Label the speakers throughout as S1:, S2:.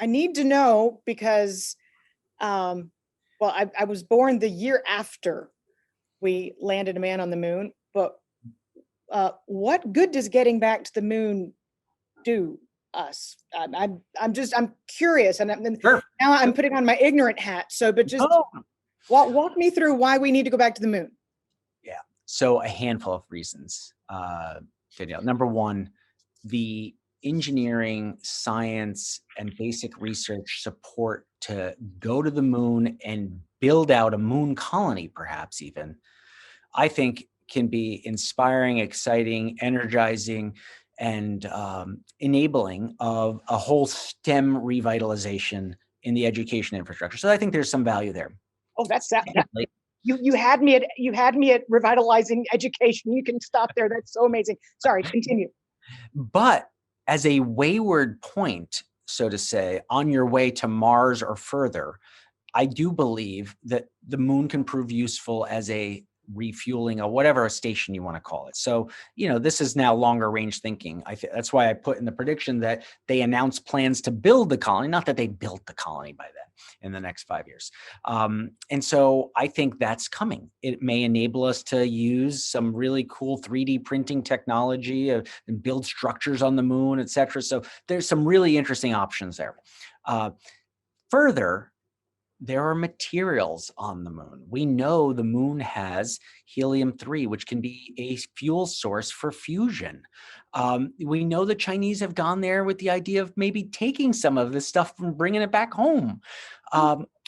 S1: I need to know because, well, I was born the year after we landed a man on the moon, but what good does getting back to the moon do us? I'm curious, and
S2: Sure.
S1: now I'm putting on my ignorant hat. So, but just
S2: Oh,
S1: walk me through why we need to go back to the moon.
S2: yeah. So a handful of reasons, Danielle. Number one, the engineering, science, and basic research support to go to the moon and build out a moon colony, perhaps even, I think can be inspiring, exciting, energizing, and enabling of a whole STEM revitalization in the education infrastructure. So I think there's some value there.
S1: Oh, that's that.
S2: Secondly,
S1: You had me at revitalizing education. You can stop there. That's so amazing. Sorry, continue.
S2: but as a wayward point, so to say, on your way to Mars or further, I do believe that the moon can prove useful as a refueling or whatever station you want to call it. So, this is now longer range thinking. That's why I put in the prediction that they announced plans to build the colony, not that they built the colony by then in the next 5 years. And so I think that's coming. It may enable us to use some really cool 3D printing technology and build structures on the moon, et cetera. So there's some really interesting options there. Further, there are materials on the moon. We know the moon has helium-3, which can be a fuel source for fusion. We know the Chinese have gone there with the idea of maybe taking some of this stuff and bringing it back home.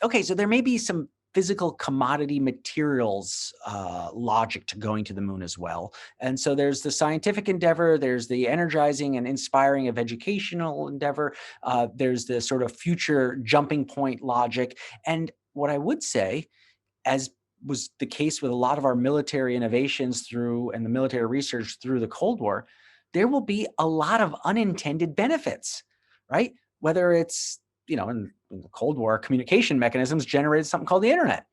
S2: Okay, so there may be some physical commodity materials logic to going to the moon as well. And so there's the scientific endeavor, there's the energizing and inspiring of educational endeavor, there's the sort of future jumping point logic. And what I would say, as was the case with a lot of our military innovations and the military research through the Cold War, there will be a lot of unintended benefits, right? Whether it's, in the Cold War, communication mechanisms generated something called the internet.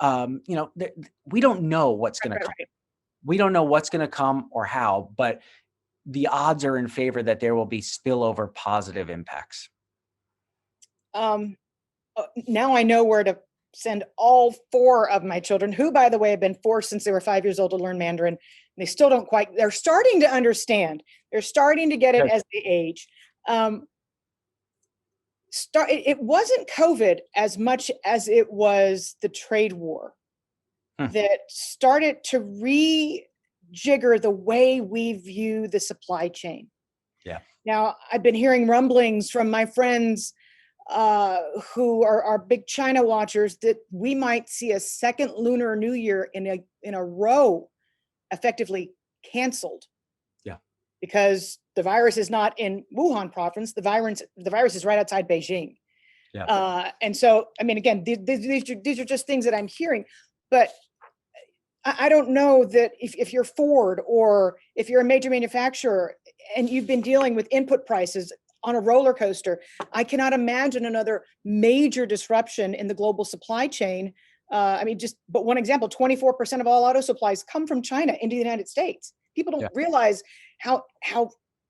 S2: We don't know what's going to come. Right. We don't know what's going to come or how, but the odds are in favor that there will be spillover positive impacts.
S1: Now I know where to send all 4 of my children, who, by the way, have been forced since they were 5 years old to learn Mandarin. And they still don't they're starting to understand. They're starting to get it as they age. It wasn't COVID as much as it was the trade war that started to rejigger the way we view the supply chain.
S2: Yeah.
S1: Now, I've been hearing rumblings from my friends who are big China watchers that we might see a second Lunar New Year in a row effectively canceled.
S2: Yeah.
S1: Because the virus is not in Wuhan province. The virus is right outside Beijing.
S2: Yeah.
S1: And so, I mean, again, these are just things that I'm hearing, but I don't know that if you're Ford or if you're a major manufacturer and you've been dealing with input prices on a roller coaster, I cannot imagine another major disruption in the global supply chain. But one example, 24% of all auto supplies come from China into the United States. People don't realize how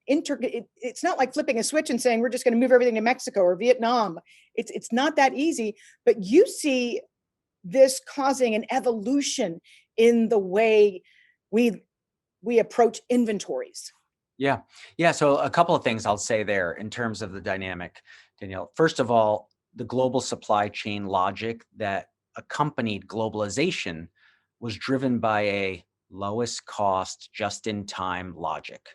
S1: it's not like flipping a switch and saying we're just going to move everything to Mexico or Vietnam. It's not that easy, but you see this causing an evolution in the way we approach inventories.
S2: Yeah. So a couple of things I'll say there in terms of the dynamic, Danielle. First of all, the global supply chain logic that accompanied globalization was driven by a lowest cost, just-in-time logic.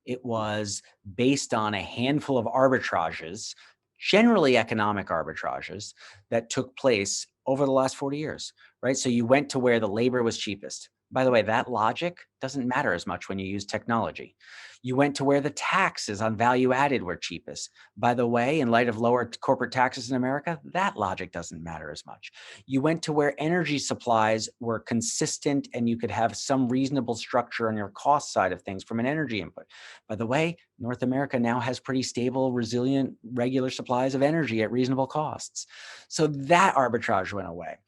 S2: It was based on a handful of arbitrages, generally economic arbitrages, that took place over the last 40 years, right? So you went to where the labor was cheapest. By the way, that logic doesn't matter as much when you use technology. You went to where the taxes on value added were cheapest. By the way, in light of lower corporate taxes in America, that logic doesn't matter as much. You went to where energy supplies were consistent and you could have some reasonable structure on your cost side of things from an energy input. By the way, North America now has pretty stable, resilient, regular supplies of energy at reasonable costs. So that arbitrage went away.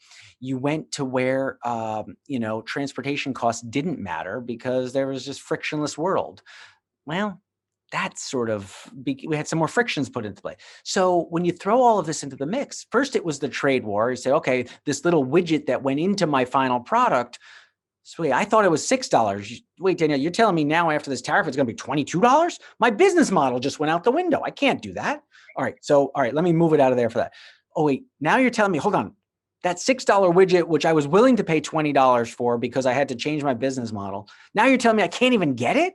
S2: You went to where, transportation costs didn't matter because there was just frictionless world. Well, That sort of, we had some more frictions put into play. So when you throw all of this into the mix, first it was the trade war. You say, okay, this little widget that went into my final product, sweet, I thought it was $6. Wait, Danielle, you're telling me now after this tariff, it's going to be $22? My business model just went out the window. I can't do that. All right, let me move it out of there for that. Oh, wait, now you're telling me, hold on, that $6 widget, which I was willing to pay $20 for because I had to change my business model. Now you're telling me I can't even get it?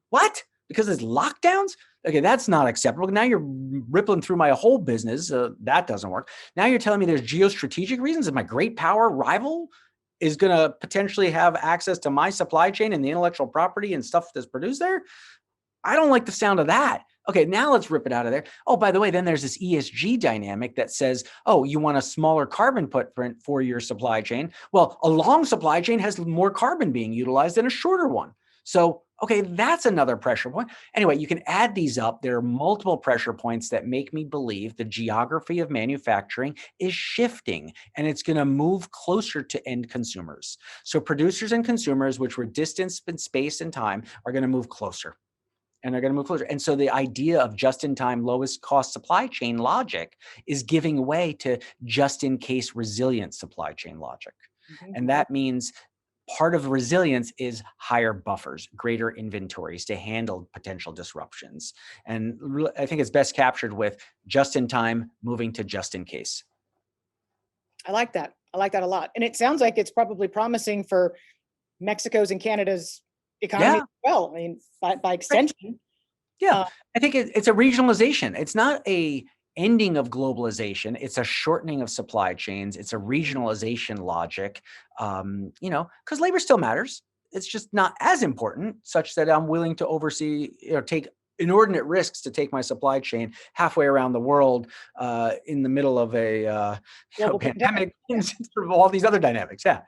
S2: What? Because there's lockdowns? Okay, that's not acceptable. Now you're rippling through my whole business. That doesn't work. Now you're telling me there's geostrategic reasons that my great power rival is going to potentially have access to my supply chain and the intellectual property and stuff that's produced there. I don't like the sound of that. Okay, now let's rip it out of there. Oh, by the way, then there's this ESG dynamic that says, oh, you want a smaller carbon footprint for your supply chain. Well, a long supply chain has more carbon being utilized than a shorter one. So, okay, that's another pressure point. Anyway, you can add these up. There are multiple pressure points that make me believe the geography of manufacturing is shifting and it's going to move closer to end consumers. So producers and consumers, which were distanced in space and time, are going to move closer. And they're going to move closer. And so the idea of just-in-time, lowest cost supply chain logic is giving way to just-in-case resilient supply chain logic. Mm-hmm. And that means part of resilience is higher buffers, greater inventories to handle potential disruptions. And I think it's best captured with just-in-time moving to just-in-case.
S1: I like that. I like that a lot. And it sounds like it's probably promising for Mexico's and Canada's economy as well. I mean, by extension.
S2: Right. Yeah, I think it's a regionalization. It's not a ending of globalization. It's a shortening of supply chains. It's a regionalization logic, because labor still matters. It's just not as important such that I'm willing to oversee or take inordinate risks to take my supply chain halfway around the world in the middle of a pandemic, and all these other dynamics. Yeah.